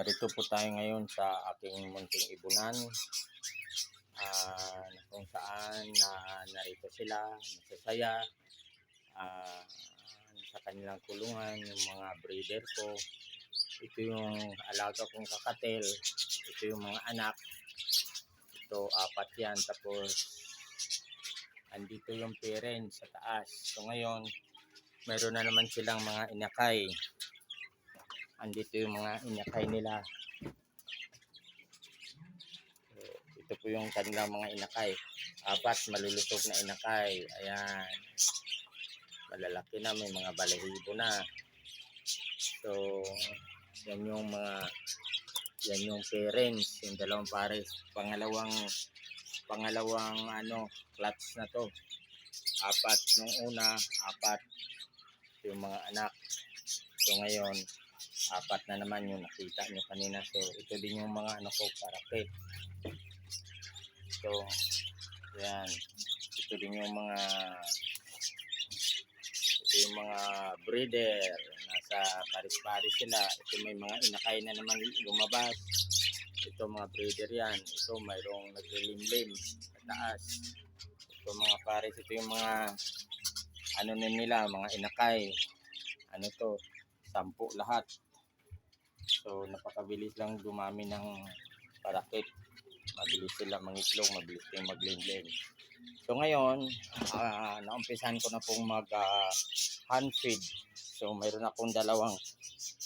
Narito po tayo ngayon sa aking munting ibunan, kung saan narito sila, masasaya, ah, sa kanilang kulungan, yung mga breeder ko. Ito yung alaga kong kakatel, ito yung mga anak, ito apat yan, tapos andito yung parents sa taas. So ngayon, meron na naman silang mga inakay. Andito yung mga inakay nila. Ito po yung kanilang mga inakay. Apat malulusog na inakay. Ayan. Malalaki na, may mga balahibo na. So, yan yung parents, yung dalawang pares. Pangalawang clutch na to. Apat nung una, apat yung mga anak. So ngayon, apat na naman yung nakita nyo kanina. So ito din yung mga ko parakit. So yan, ito din yung mga breeder. Nasa paris-paris sila. Ito may mga inakay na naman lumabas. Ito mga breeder yan. Ito mayroong naglilimlim sa taas. Ito mga pares. Ito yung mga nila, mga inakay. To, 10 lahat. So napakabilis lang dumami ng parakit. Mabilis sila mangitlog, mabilis din maglimlim. So ngayon, naumpisahan ko na pong mag hand feed. So mayroon akong dalawang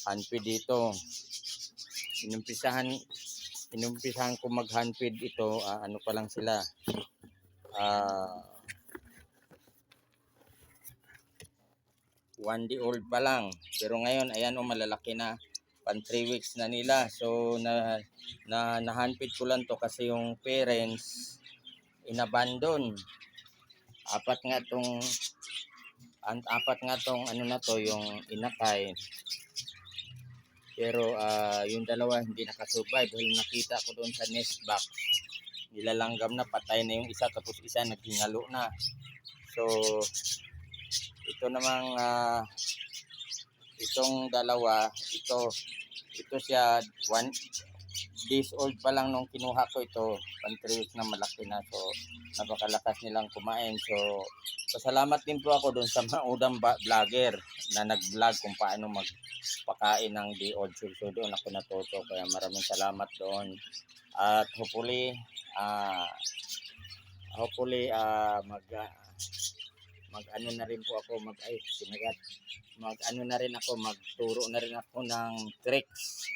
hand feed dito. Inumpisahan ko mag hand feed ito, pa lang sila. 1 day old pa lang. Pero ngayon, ayan malalaki na. 3 weeks na nila. So na-handfeed ko lang to kasi yung parents inabandon. Apat nga tong yung inakay. Pero yung dalawa hindi nakasurvive dahil nakita ko doon sa nest box. Nilalanggam na, patay na yung isa, tapos isa naghingalo na. So ito namang itong dalawa, ito siya 1 days old pa lang nung kinuha ko ito. 3 weeks na, malaki na. So napakalakas nilang kumain. So pasalamat din po ako doon sa mga udang vlogger na nag-vlog kung paano magpakain ng day old. So doon ako natuto, kaya maraming salamat doon. At hopefully na rin po ako magturo na rin ako ng tricks.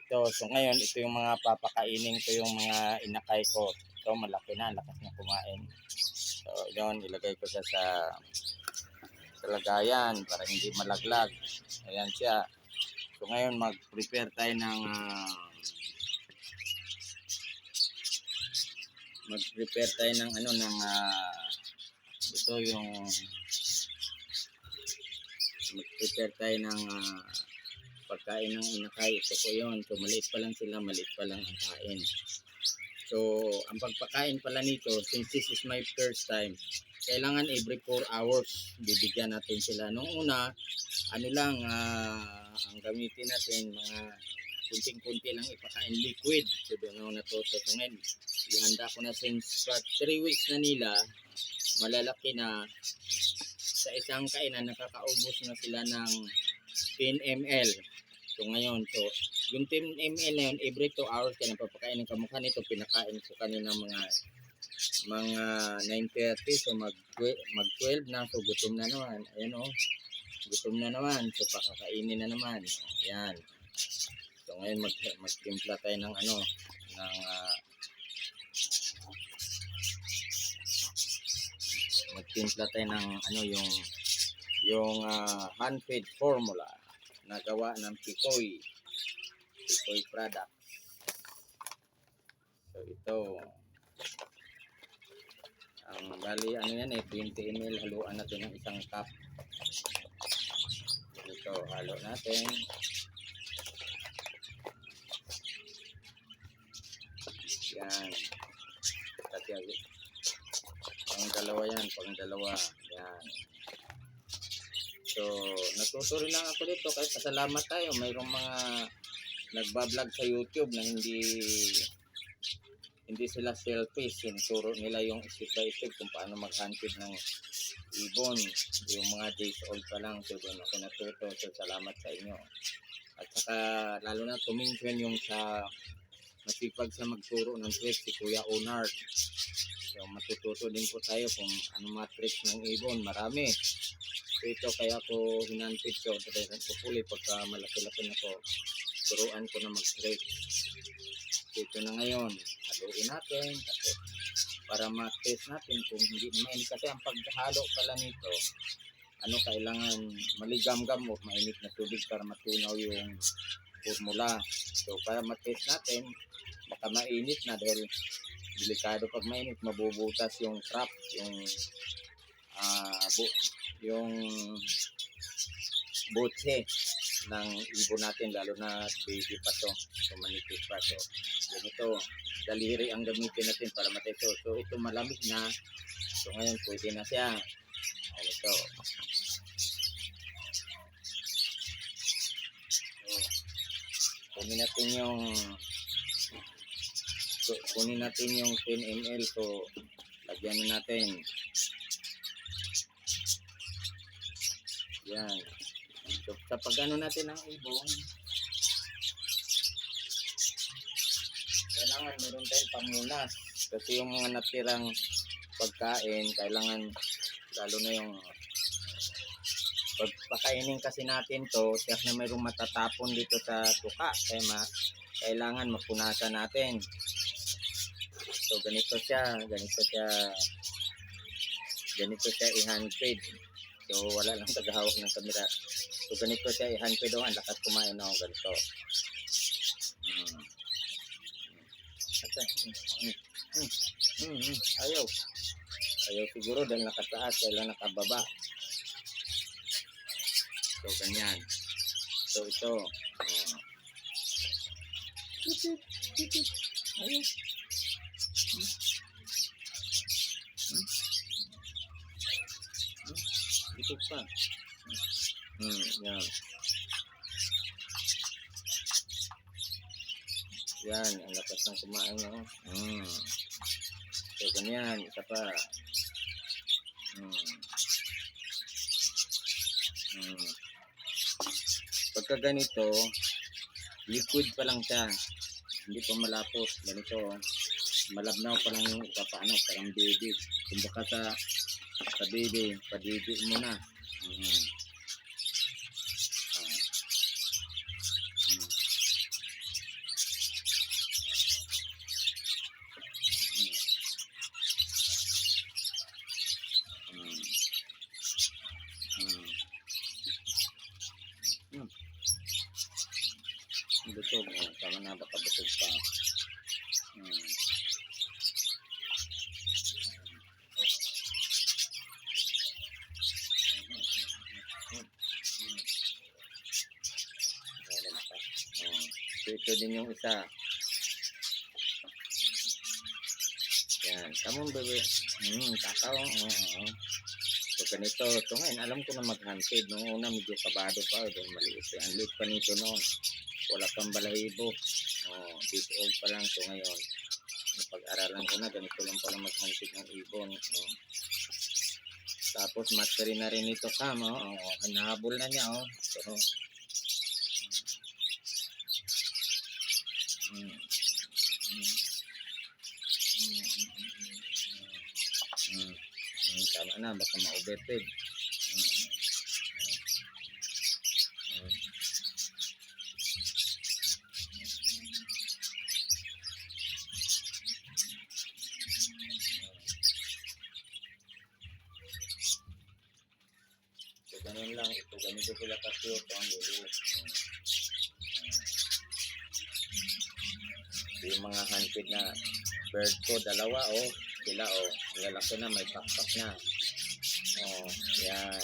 So ngayon, ito yung mga papakainin ko, yung mga inakay ko. Ito malaki na, lakas na kumain. So yun, ilagay ko siya sa lagayan para hindi malaglag. Ayan siya. So ngayon, mag-prepare tayo ng pagkain ng inakay. Ito po yun. So maliit pa lang sila, maliit pa lang ang kain. So ang pagpakain pala nito, since this is my first time, kailangan every 4 hours bibigyan natin sila. Nung una, ang gamitin natin, mga kunting-kunti lang ipakain, liquid. So doon ako natuto. So ngayon, ihanda ko na since 3 weeks na nila, malalaki na. Sa isang kainan, nakakaubos na sila ng 10 ml. So ngayon, yung 10 ml na yun, every 2 hours ka na papakain ng kamukha nito. Pinakain ko kanina mga 9:30. So mag 12 na. So gutom na naman. Ayan gutom na naman. So pakakainin na naman. Ayan. So ngayon magtimpla tayo ng yung hand feed formula na gawa ng Picoy product. So ito ang bali 20 ml, haluan natin ng isang cup. Ito halo natin. Yan. Pang dalawa yan. So natuto rin lang ako dito, kahit pasalamat tayo, mayroong mga nagbablog sa YouTube na hindi sila selfish. Sinuturo nila yung step by step kung paano mag-hunted ng ibon. Yung mga days old pa lang. So doon ako natuto. So salamat sa inyo. At saka lalo na tuminsan yung sa masipag sa magturo ng tricks si Kuya Onard. So matututo din po tayo kung ano mga tricks ng ibon. Marami. So ito kaya ko hinanted ko. Hopefully pagka malaki-laki na ko, turuan ko na mag-trick. So ito na ngayon. Haluin natin. Kasi para ma-test natin kung hindi na mainit. Kasi ang paghalo pala nito, kailangan maligam-gam o mainit na tubig para matunaw yung formula. So para ma-test natin, baka mainit na dahil delikado pag mainit, mabubutas yung trap, yung butse ng ibon natin, lalo na baby pa to, so manipis pa. So ganito, daliri ang gamitin natin para matest. So ito malamig na, so ngayon pwede na siya. Ganito. So, kunin natin yung 10 ml. So lagyan na natin. Yan. So, kapag ano natin ang ibon, kailangan meron tayong pamunas. Kasi yung mga natirang pagkain, kailangan, lalo na yung pagpakainin kasi natin to, tiyak na mayroong matatapon dito sa tuka. Kaya kailangan mapunasan natin. So ganito siya i-hand feed. So wala lang tagahawak ng kamera. So ganito siya i-hand feed. Ang lakas kumain ako ganito. Ayaw siguro dahil nakataas, kailan nakababa. So ganyan. So ito ayaw. Ito pa. Yan. Yan, ang lakas ng kumain, no? So, ganyan, isa pa. Pagka ganito, liquid pa lang siya. Hindi pa malapot. Ganito, malabnaw pa lang yung paano, parang baby. Kumbaga sa baby, padibi mo na. Busog, tama na, baka busog pa. So ito din yung isa. Yan, come on baby. Kakao. So ganito, ito ngayon, alam ko na mag-hunted. Noong una medyo kabado pa, dahil maliit. Ang liit pa nito noon. Wala pang balahibo. This old pa lang. So ngayon, napag-aralan ko na, ganito lang pala mag-hunted ng ibon. Tapos mastery na rin ito Cam. Hanahabol na niya. So, tama na, baka ma-overfeed. So ganun lang, ito ganito sila kasi ito ang lulu. Yung mga hunted na bird ko, dalawa sila lalaki na, may backpack na. Yan.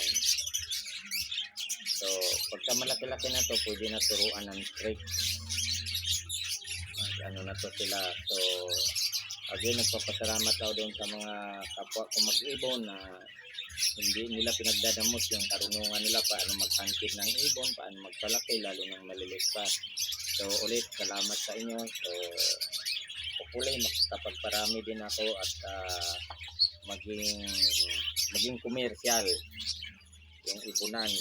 So pagka malaki-laki na to, pwede na turuan ng trick. Ano na to sila. So again, nagpapasalamat ako doon sa mga kapwa ko mag-ibon na hindi nila pinagdadamot yung karunungan nila paano mag-hunted ng ibon, paano magpalaki, lalo ng maliliit pa. So So ulit, salamat sa inyo. So hopefully makapagparami din ako at maging komersyal yung ibunan.